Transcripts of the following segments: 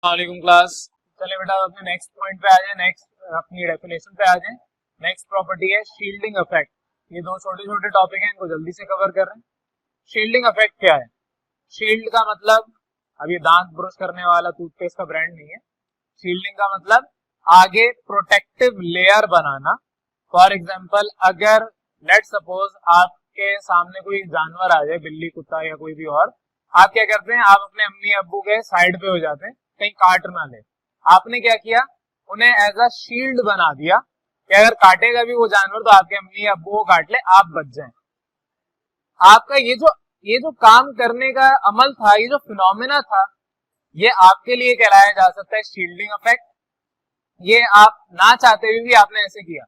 वालेकुम क्लास। चले बेटा अपने नेक्स्ट पॉइंट पे आ जाए, नेक्स्ट अपनी डेफिनेशन पे आ जाए। नेक्स्ट प्रॉपर्टी है शील्डिंग इफेक्ट। ये दो छोटे छोटे टॉपिक हैं, इनको जल्दी से कवर कर रहे हैं। शील्डिंग इफेक्ट क्या है? शील्ड का मतलब अब ये दांत ब्रश करने वाला टूथपेस्ट का ब्रांड नहीं है। शील्डिंग का मतलब आगे protective layer banana. For example, अगर लेट सपोज आपके सामने कोई जानवर आ जाए, बिल्ली, कुत्ता या कोई भी और, आप क्या करते हैं? आप अपने अम्मी अब्बू के साइड पे हो जाते हैं, कहीं काट ना ले। आपने क्या किया? उन्हें एज अ शील्ड बना दिया कि अगर काटेगा भी वो जानवर तो आपके अम्मी अब्बू को काट ले, आप बच जाएं। आपका ये जो काम करने का अमल था, ये जो फिनोमेना था, ये आपके लिए कहलाया जा सकता है शील्डिंग इफेक्ट। ये आप ना चाहते हुए भी आपने ऐसे किया।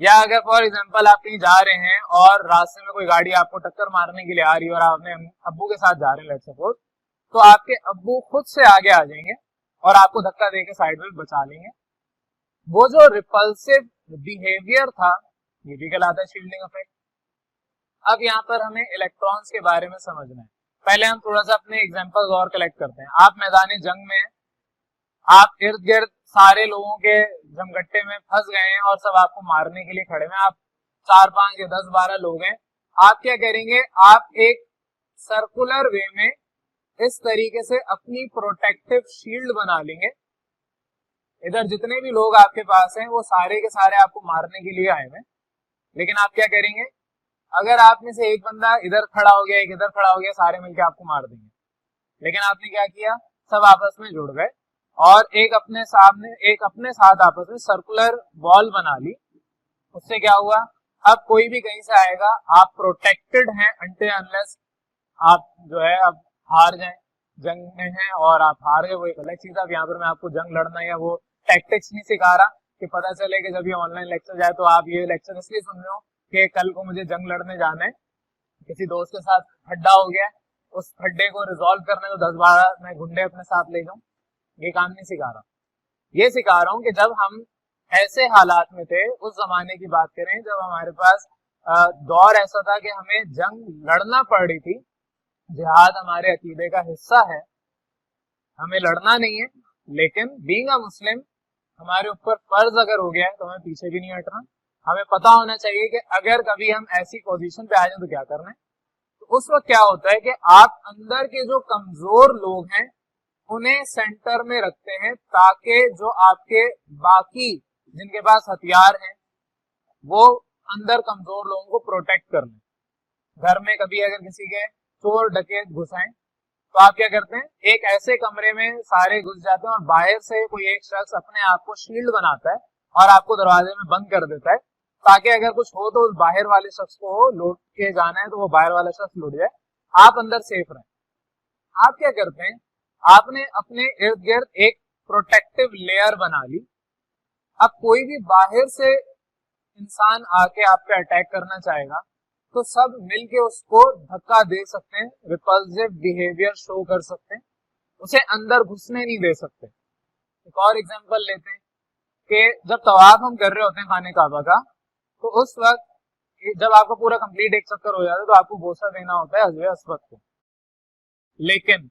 या अगर फॉर एग्जांपल आप कहीं जा रहे हैं और रास्ते में कोई गाड़ी आपको टक्कर मारने के लिए आ रही है और आप अपने अब्बू के साथ जा रहे हैं लेट्स सपोज, तो आपके अब्बू खुद से आगे आ जाएंगे और आपको धक्का देके साइड में बचा लेंगे। वो जो रिपल्सिव बिहेवियर था, ये भी कहलाता है शील्डिंग इफेक्ट। अब यहाँ पर हमें इलेक्ट्रॉन्स के बारे में समझना है। पहले हम थोड़ा सा अपने एग्जांपल्स और कलेक्ट करते हैं। आप मैदान जंग में, आप इर्द गिर्द सारे लोगों के जमगट्टे में फंस गए हैं और सब आपको मारने के लिए खड़े हैं। आप 4, 5 या 10, 12 लोग हैं। आप क्या करेंगे? आप एक सर्कुलर वे में इस तरीके से अपनी प्रोटेक्टिव शील्ड बना लेंगे। इधर जितने भी लोग आपके पास हैं वो सारे के सारे आपको मारने के लिए आए हैं, लेकिन आप क्या करेंगे? अगर आप में से एक बंदा इधर खड़ा हो गया, एक इधर खड़ा हो गया, सारे मिलकर आपको मार देंगे। लेकिन आपने क्या किया? सब आपस में जुड़ गए और एक अपने साथ आपस में सर्कुलर वॉल बना ली। उससे क्या हुआ? अब कोई भी कहीं से आएगा, आप प्रोटेक्टेड हैं अनटिल अनलेस आप जो है अब हार जाएं। जंग में हैं और आप हार गए, वो एक अलग चीज है। अब यहाँ पर मैं आपको जंग लड़ना या वो टैक्टिक्स नहीं सिखा रहा कि पता चले कि जब ये ऑनलाइन लेक्चर जाए तो आप ये लेक्चर इसलिए सुन रहे हो कि कल को मुझे जंग लड़ने जाना है, किसी दोस्त के साथ खड्डा हो गया, उस खड्डे को रिजॉल्व करने को 10-12 मैं गुंडे अपने साथ ले जाऊं। ये काम नहीं सिखा रहा। ये सिखा रहा हूं कि जब हम ऐसे हालात में थे, उस जमाने की बात करें जब हमारे पास दौर ऐसा था कि हमें जंग लड़ना पड़ रही थी। जिहाद हमारे अकीदे का हिस्सा है, हमें लड़ना नहीं है, लेकिन बीइंग अ मुस्लिम हमारे ऊपर फर्ज अगर हो गया है तो हमें पीछे भी नहीं हटना। हमें पता होना चाहिए कि अगर कभी हम ऐसी पोजीशन पे आ जाए तो क्या करना है। तो उस वक्त क्या होता है कि आप अंदर के जो कमजोर लोग हैं उन्हें सेंटर में रखते हैं, ताकि जो आपके बाकी जिनके पास हथियार हैं वो अंदर कमजोर लोगों को प्रोटेक्ट कर लें। घर में कभी अगर किसी के चोर डकैत घुस आए तो आप क्या करते हैं? एक ऐसे कमरे में सारे घुस जाते हैं और बाहर से कोई एक शख्स अपने आप को शील्ड बनाता है और आपको दरवाजे में बंद कर देता है, ताकि अगर कुछ हो तो उस बाहर वाले शख्स को लूट के जाना है तो वो बाहर वाला शख्स लूट जाए, आप अंदर सेफ रहें। आप क्या करते हैं? आपने अपने इर्द गिर्द एक प्रोटेक्टिव लेयर बना ली। अब कोई भी बाहर से इंसान आके आप पे अटैक करना चाहेगा तो सब मिलके उसको धक्का दे सकते हैं, रिपल्सिव बिहेवियर शो कर सकते हैं, उसे अंदर घुसने नहीं दे सकते। एक और एग्जांपल लेते हैं कि जब तवाफ हम कर रहे होते हैं खाने काबा का, तो उस वक्त जब आपका पूरा कंप्लीट एक चक्कर हो जाता है तो आपको बोसा देना होता है हजरे अस्वद को। लेकिन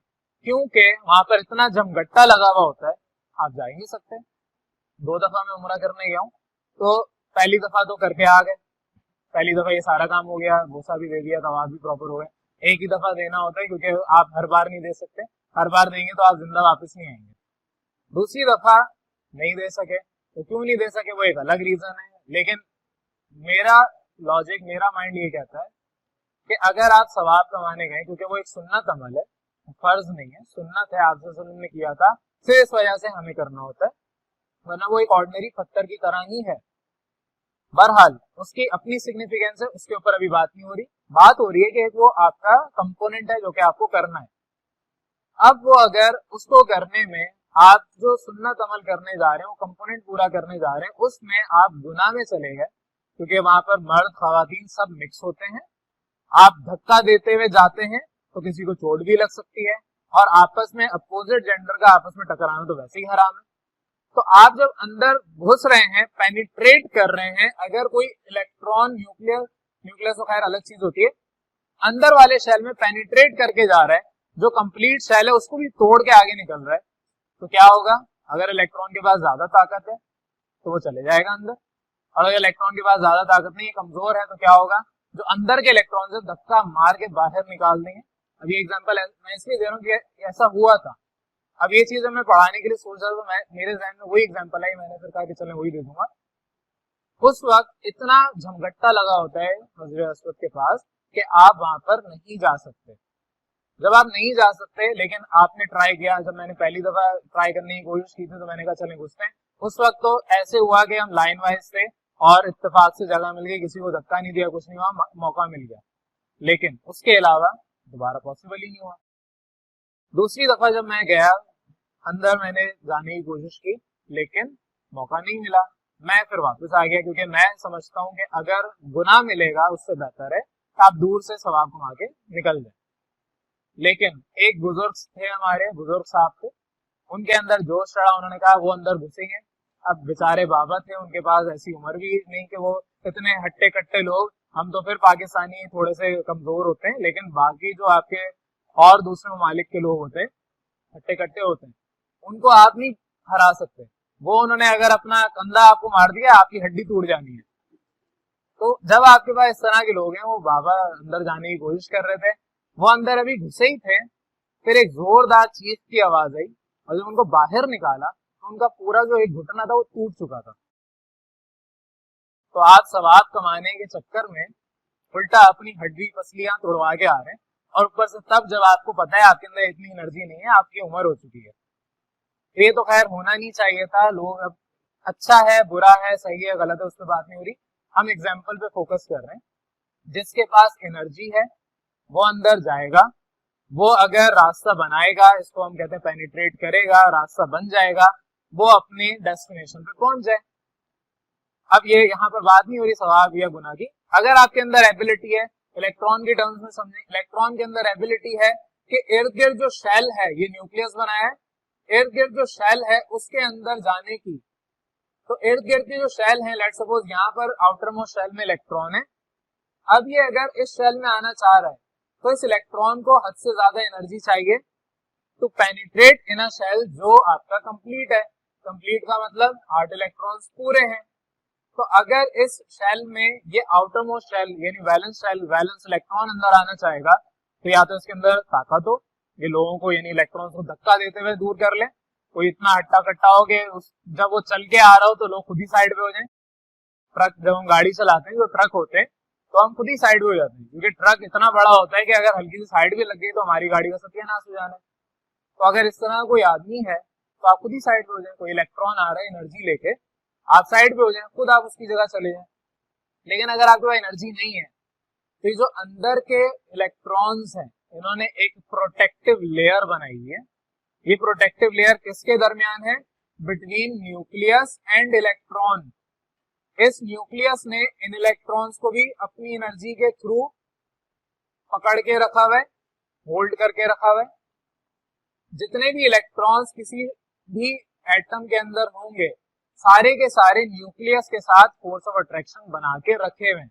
क्योंकि वहां पर इतना जमगट्टा लगा हुआ होता है, आप जा ही नहीं सकते। 2 दफा मैं उम्रा करने गया हूँ, तो पहली दफा तो करके आ गए, पहली दफा ये सारा काम हो गया, बोसा भी दे दिया, तवाफ भी प्रॉपर हो गया। एक ही दफा देना होता है क्योंकि आप हर बार नहीं दे सकते, हर बार देंगे तो आप जिंदा वापस नहीं आएंगे। दूसरी दफा नहीं दे सके तो क्यों नहीं दे सके, वो एक अलग रीजन है। लेकिन मेरा लॉजिक, मेरा माइंड ये कहता है कि अगर आप सवाब कमाने गए, क्योंकि वो एक सुन्नत अमल है, फर्ज नहीं है, सुन्नत है, आप वसल्लम ने किया था, सिर्फ इस वजह से हमें करना होता है, वरना वो एक ऑर्डिनरी पत्थर की तरह ही है। बहरहाल उसकी अपनी सिग्निफिकेंस है, उसके ऊपर अभी बात नहीं हो रही। बात हो रही है कि वो आपका कंपोनेंट है जो कि आपको करना है। अब वो अगर उसको करने में आप जो सुन्नत अमल करने जा रहे हैं, वो कंपोनेंट पूरा करने जा रहे हैं, उसमें आप गुनाह में चले गए, क्योंकि वहां पर मर्द खवातीन सब मिक्स होते हैं। आप धक्का देते हुए जाते हैं तो किसी को चोट भी लग सकती है, और आपस में अपोजिट जेंडर का आपस में टकराना तो वैसे ही हराम है। तो आप जब अंदर घुस रहे हैं, पेनिट्रेट कर रहे हैं, अगर कोई इलेक्ट्रॉन न्यूक्लियस तो खैर अलग चीज होती है, अंदर वाले शेल में पेनिट्रेट करके जा रहा है, जो कंप्लीट शेल है उसको भी तोड़ के आगे निकल रहा है, तो क्या होगा, अगर इलेक्ट्रॉन के पास ज्यादा ताकत है तो वो चले जाएगा अंदर, और अगर इलेक्ट्रॉन के पास ज्यादा ताकत नहीं है, कमजोर है, तो क्या होगा, जो अंदर के इलेक्ट्रॉन से धक्का मार के बाहर निकाल देंगे। अब ये एग्जांपल मैं इसलिए दे रहा हूँ कि ऐसा हुआ था। अब ये चीज मैं पढ़ाने के लिए सोच रहा था, तो मैं मेरे जहन में वही एग्जांपल आई, मैंने फिर कहा कि चले वही दे दूंगा। उस वक्त इतना झमघट्टा लगा होता है हजरे अस्वद के पास कि आप वहां पर नहीं जा सकते। जब आप नहीं जा सकते लेकिन आपने ट्राई किया, जब मैंने पहली दफा ट्राई करने की कोशिश की थी तो मैंने कहा चलें घुसते हैं, उस वक्त तो ऐसे हुआ कि हम लाइन वाइज थे और इत्तेफाक से जगह मिल गई, किसी को धक्का नहीं दिया, कुछ नहीं हुआ, मौका मिल गया। लेकिन उसके अलावा दोबारा पॉसिबल ही नहीं हुआ। दूसरी दफा जब मैं गया अंदर, मैंने जाने की कोशिश की लेकिन मौका नहीं मिला, मैं फिर वापस आ गया, क्योंकि मैं समझता हूं कि अगर गुनाह मिलेगा उससे बेहतर है कि आप दूर से सवाब कमा के निकल जाए। लेकिन एक बुजुर्ग थे, हमारे बुजुर्ग साहब थे, उनके अंदर जोश चढ़ा, उन्होंने कहा वो अंदर घुसेंगे। अब बेचारे बाबा थे, उनके पास ऐसी उम्र भी नहीं कि वो इतने हट्टे कट्टे लोग, हम तो फिर पाकिस्तानी थोड़े से कमजोर होते हैं, लेकिन बाकी जो आपके और दूसरे ममालिक के लोग होते हैं हट्टे कट्टे होते हैं, उनको आप नहीं हरा सकते। वो उन्होंने अगर अपना कंधा आपको मार दिया, आपकी हड्डी टूट जानी है। तो जब आपके पास इस तरह के लोग हैं, वो बाबा अंदर जाने की कोशिश कर रहे थे, वो अंदर अभी घुसे ही थे, फिर एक जोरदार चीख की आवाज आई, और जब उनको बाहर निकाला तो उनका पूरा जो एक घुटना था वो टूट चुका था। तो आप सवाब कमाने के चक्कर में उल्टा अपनी हड्डी पसलियां तोड़वा के आ रहे हैं, और ऊपर से तब जब आपको पता है आपके अंदर इतनी एनर्जी नहीं है, आपकी उम्र हो चुकी है। ये तो खैर होना नहीं चाहिए था। लोग अब अच्छा है, बुरा है, सही है, गलत है, उस पर बात नहीं हो रही, हम एग्जाम्पल पे फोकस कर रहे हैं। जिसके पास एनर्जी है वो अंदर जाएगा, वो अगर रास्ता बनाएगा, इसको हम कहते हैं पेनिट्रेट करेगा, रास्ता बन जाएगा, वो अपने डेस्टिनेशन पे पहुंच जाए। अब ये यहाँ पर बात नहीं हो रही सवाब या गुनाह की। अगर आपके अंदर एबिलिटी है, इलेक्ट्रॉन के टर्म्स में समझें, इलेक्ट्रॉन के अंदर एबिलिटी है कि इर्द गिर्द जो शेल है, ये न्यूक्लियस बनाया है, इर्द गिर्द जो शेल है उसके अंदर जाने की। तो इर्द गिर्द की जो शेल है, लेट्स सपोज यहाँ पर आउटर मोस्ट शेल में इलेक्ट्रॉन है, अब ये अगर इस शेल में आना चाह रहा है तो इस इलेक्ट्रॉन को हद से ज्यादा एनर्जी चाहिए to penetrate in a shell जो आपका कंप्लीट है। कंप्लीट का मतलब 8 इलेक्ट्रॉन्स पूरे हैं। तो अगर इस शेल में ये आउटर मोस्ट शेल यानी वैलेंस शेल, वैलेंस इलेक्ट्रॉन अंदर आना चाहेगा, तो या तो इसके अंदर ताकत हो, ये लोगों को यानी इलेक्ट्रॉन्स को धक्का देते हुए दूर कर ले, कोई इतना हट्टा कट्टा हो कि जब वो चल के आ रहा हो तो लोग खुद ही साइड पे हो जाए। ट्रक, जब हम गाड़ी चलाते हैं, जो ट्रक होते हैं, तो हम खुद ही साइड पे हो जाते हैं, क्योंकि ट्रक इतना बड़ा होता है कि अगर हल्की सी साइड भी लग गई तो हमारी गाड़ी का सत्यानाश हो जाना है। तो अगर इस तरह कोई आदमी है तो आप खुद ही साइड पे हो जाए। कोई इलेक्ट्रॉन आ रहा है एनर्जी लेके, आप साइड पे हो जाए, खुद आप उसकी जगह चले जाए। लेकिन अगर आपके पास एनर्जी नहीं है तो ये जो अंदर के इलेक्ट्रॉन्स हैं, इन्होंने एक प्रोटेक्टिव लेयर बनाई है। ये प्रोटेक्टिव लेयर किसके दरमियान है? Between nucleus and electron. इस न्यूक्लियस ने इन इलेक्ट्रॉन्स को भी अपनी एनर्जी के थ्रू पकड़ के रखा हुआ है, होल्ड करके रखा हुआ है। जितने भी इलेक्ट्रॉन्स किसी भी एटम के अंदर होंगे, सारे के सारे न्यूक्लियस के साथ फोर्स ऑफ अट्रैक्शन बना के रखे हुए हैं,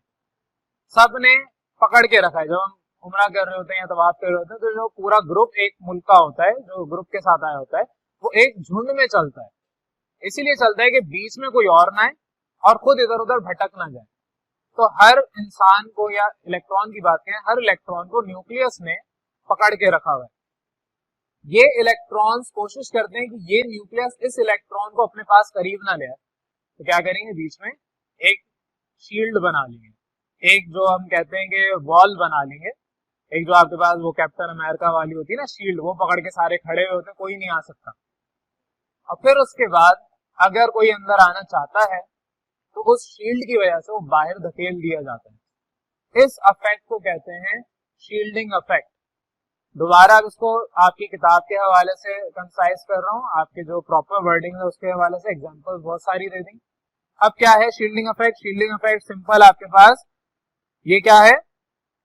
सब ने पकड़ के रखा है। जब हम उम्रा कर रहे होते हैं या तवाफ कर रहे होते हैं, तो जो पूरा ग्रुप एक मुल्क का होता है, जो ग्रुप के साथ आया होता है, वो एक झुंड में चलता है। इसीलिए चलता है कि बीच में कोई और ना आए और खुद इधर उधर भटक ना जाए। तो हर इंसान को, या इलेक्ट्रॉन की बात करें, हर इलेक्ट्रॉन को न्यूक्लियस ने पकड़ के रखा हुआ है। ये इलेक्ट्रॉन्स कोशिश करते हैं कि ये न्यूक्लियस इस इलेक्ट्रॉन को अपने पास करीब ना ले आए। तो क्या करेंगे, बीच में एक शील्ड बना लेंगे, एक जो हम कहते हैं कि वॉल बना लेंगे, एक जो आपके पास वो कैप्टन अमेरिका वाली होती है ना शील्ड, वो पकड़ के सारे खड़े हुए होते हैं, कोई नहीं आ सकता। और फिर उसके बाद अगर कोई अंदर आना चाहता है तो उस शील्ड की वजह से वो बाहर धकेल दिया जाता है। इस अफेक्ट को कहते हैं शील्डिंग अफेक्ट। दोबारा इसको आपकी किताब के हवाले से कंसाइज कर रहा हूँ, आपके जो प्रॉपर वर्डिंग है उसके हवाले से एग्जांपल्स बहुत सारी दे दी। अब क्या है shielding affect? Shielding affect simple, आपके पास ये क्या है,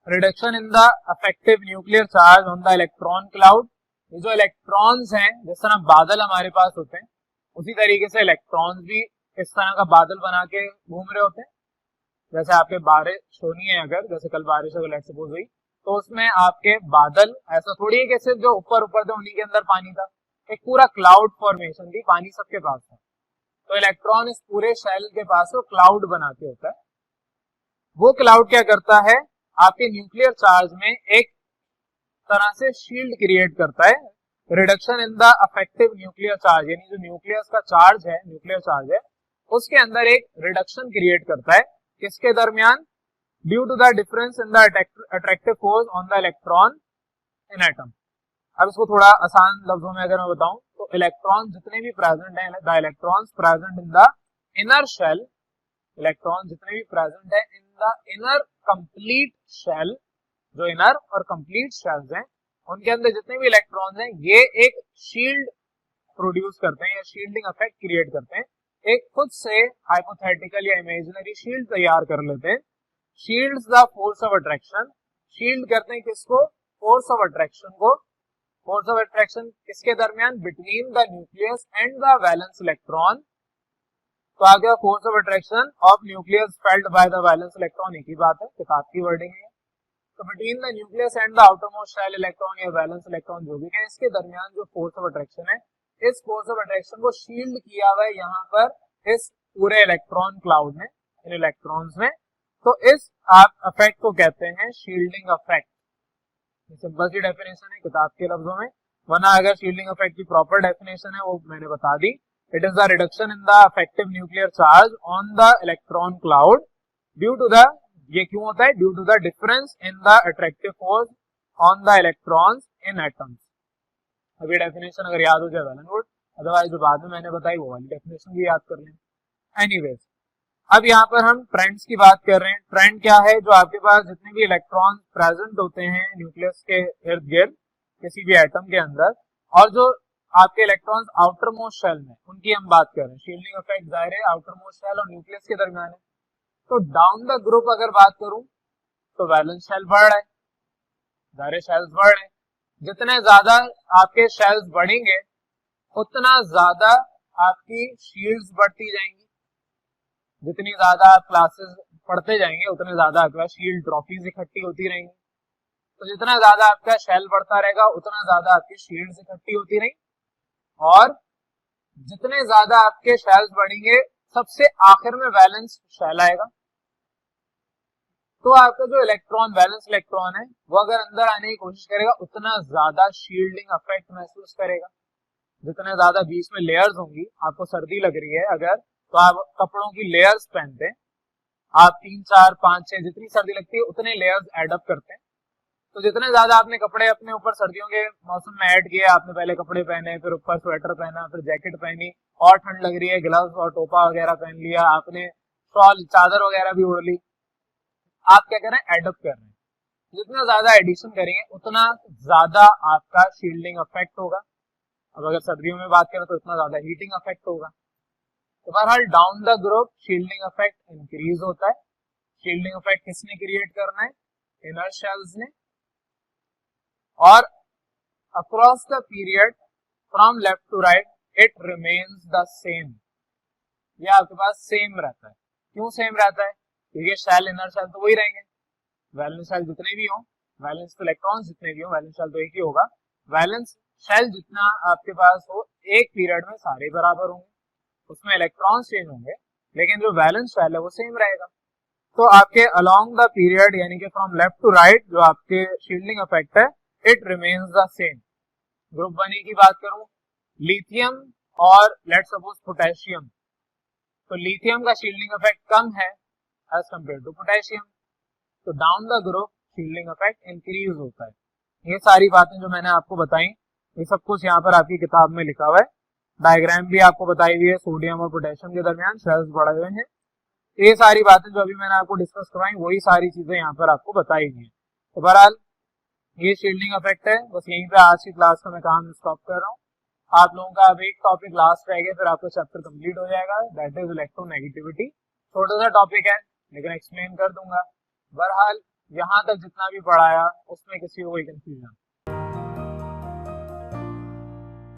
reduction in the affective nuclear charge on the electron cloud. ये जो इलेक्ट्रॉन्स हैं, जिस तरह बादल हमारे पास होते हैं, उसी तरीके से इलेक्ट्रॉन्स भी इस तरह का बादल बना के घूम रहे होते हैं। जैसे आपके बारिश होनी है, अगर जैसे कल बारिश अगर लेट्स सपोज हुई, तो उसमें आपके बादल ऐसा थोड़ी है कि सिर्फ जो ऊपर ऊपर थे उन्हीं के अंदर पानी था, एक पूरा क्लाउड फॉर्मेशन थी, पानी सबके पास था, तो इलेक्ट्रॉन इस पूरे शेल के पास वो क्लाउड बना के होता है। वो क्लाउड क्या करता है, आपके न्यूक्लियर चार्ज में एक तरह से शील्ड क्रिएट करता है, reduction in the affective nuclear charge, यानी जो न्यूक्लियस का चार्ज है, न्यूक्लियर चार्ज है, उसके अंदर एक रिडक्शन क्रिएट करता है, किसके दरमियान, due to the difference in the attractive force on the electron in atom. अब इसको थोड़ा आसान लफ्जों में अगर मैं बताऊं तो इलेक्ट्रॉन जितने भी प्रेजेंट हैं, the electrons present in the inner shell, electron जितने भी प्रेजेंट है in the inner complete shell, जो इनर और कंप्लीट शेल्स हैं उनके अंदर जितने भी इलेक्ट्रॉन्स हैं ये एक शील्ड प्रोड्यूस करते हैं या शील्डिंग इफेक्ट क्रिएट करते हैं, एक खुद से हाइपोथेटिकल या इमेजिनरी शील्ड तैयार कर लेते हैं। Shields the force of attraction, shield करते हैं किसको, फोर्स ऑफ अट्रैक्शन को। फोर्स ऑफ अट्रैक्शन किसके दरमियान, between the nucleus and the valence electron. तो आ गया force of attraction of nucleus felt by the valence electron, एक ही बात है, किताब की वर्डिंग है। तो between the nucleus and the outermost shell electron या वैलेंस इलेक्ट्रॉन जो भी है, इसके दरमियान जो फोर्स ऑफ अट्रैक्शन है, इस फोर्स ऑफ अट्रैक्शन को शील्ड किया हुआ है यहाँ पर इस पूरे इलेक्ट्रॉन क्लाउड में, इन इलेक्ट्रॉन्स में। तो इस आप इफेक्ट को कहते हैं शील्डिंग इफेक्ट। सिंपल सी डेफिनेशन है किताब के लफ्जों में, वरना अगर शील्डिंग इफेक्ट की प्रॉपर डेफिनेशन है वो मैंने बता दी। It is the reduction in the effective nuclear charge on the electron cloud due to the, ये क्यों होता है, due to the difference in the attractive force on the electrons in atoms. अब ये डेफिनेशन अगर याद हो जाए वेल एंड गुड, अदरवाइज जो बाद में मैंने बताई वो वाली डेफिनेशन भी याद कर लें। एनीवेज, अब यहाँ पर हम ट्रेंड्स की बात कर रहे हैं। ट्रेंड क्या है, जो आपके पास जितने भी इलेक्ट्रॉन प्रेजेंट होते हैं न्यूक्लियस के इर्द गिर्द किसी भी एटम के अंदर, और जो आपके इलेक्ट्रॉन्स आउटर मोस्ट शेल में, उनकी हम बात कर रहे हैं। शील्डिंग इफेक्ट जाहिर है आउटर मोस्ट शेल और न्यूक्लियस के दरमियान है। तो डाउन द ग्रुप अगर बात करूं तो वैलेंस शेल बढ़ रहा है, जाहिर शेल्स बढ़ रहे हैं। जितने ज्यादा आपके शेल्स बढ़ेंगे उतना ज्यादा आपकी शील्ड्स बढ़ती जाएंगी। जितनी ज्यादा आप क्लासेस पढ़ते जाएंगे उतने ज्यादा आपके पास शील्ड ट्रॉफीज इकट्ठी होती रहेंगी। तो जितना ज्यादा आपका शेल बढ़ता रहेगा उतना ज्यादा आपकी शील्ड्स इकट्ठी होती रहेंगी, और जितने ज्यादा आपके शेल्स बढ़ेंगे सबसे आखिर में वैलेंस शेल आएगा। तो आपका जो इलेक्ट्रॉन, वैलेंस इलेक्ट्रॉन है, वो अगर अंदर आने की कोशिश करेगा उतना ज्यादा शील्डिंग इफेक्ट महसूस करेगा। जितने ज्यादा बीच में लेयर्स होंगी, आपको सर्दी लग रही है अगर, तो आप कपड़ों की लेयर्स पहनते हैं, आप 3, 4, 5, 6 जितनी सर्दी लगती है उतने लेयर्स ऐड अप करते हैं। तो जितने ज्यादा आपने कपड़े अपने ऊपर सर्दियों के मौसम में ऐड किए, आपने पहले कपड़े पहने, फिर ऊपर स्वेटर पहना, फिर जैकेट पहनी, और ठंड लग रही है, ग्लव्स और टोपा वगैरह पहन लिया आपने, शॉल चादर वगैरह भी ओढ़ ली, आप क्या कर रहे हैं, एडअप कर रहे हैं। जितना ज्यादा एडिशन करेंगे उतना ज्यादा आपका शील्डिंग इफेक्ट होगा। अब अगर सर्दियों में बात करें तो इतना ज्यादा हीटिंग इफेक्ट होगा। तो बहरहाल down the group shielding effect increase होता है। शील्डिंग इफेक्ट किसने क्रिएट करना है, इनर शेल्स ने। और across the period from left to right it remains the same, ये आपके पास सेम रहता है। क्यों सेम रहता है, क्योंकि शेल इनर शेल तो वही रहेंगे, वैलेंस शेल जितने भी हो, वैलेंस इलेक्ट्रॉन्स जितने भी हो, वैलेंस शेल तो एक ही होगा। वैलेंस शेल जितना आपके पास हो एक पीरियड में सारे बराबर होंगे, उसमें इलेक्ट्रॉन्स चेंज होंगे, लेकिन जो वैलेंस शेल है वो सेम रहेगा। तो आपके अलोंग द पीरियड यानी कि फ्रॉम लेफ्ट टू राइट जो आपके शील्डिंग इफेक्ट है, it remains the same. Group 1 की बात करूं, लिथियम और लेट सपोज पोटेशियम, तो लिथियम का शील्डिंग इफेक्ट कम है एज कंपेयर टू पोटेशियम। तो down the group shielding effect increase होता है। ये सारी बातें जो मैंने आपको बताई, ये सब कुछ यहाँ पर आपकी किताब में लिखा हुआ है। डायग्राम भी आपको बताई हुई है, सोडियम और पोटेशियम के दरमियान शेल्स बढ़े हुए हैं। ये सारी बातें जो अभी मैंने आपको डिस्कस करवाई वही सारी चीजें यहाँ पर आपको बताई गई हैं। तो बहरहाल ये शील्डिंग इफेक्ट है। बस यहीं पे आज की क्लास का मैं काम स्टॉप कर रहा हूँ। आप लोगों का अब एक टॉपिक लास्ट रह गया, फिर आपका चैप्टर कंप्लीट हो जाएगा, दैट इज इलेक्ट्रोनेगेटिविटी। छोटा सा टॉपिक है लेकिन एक्सप्लेन कर दूंगा। बहरहाल यहाँ तक जितना भी पढ़ाया उसमें किसी को कोई कंफ्यूजन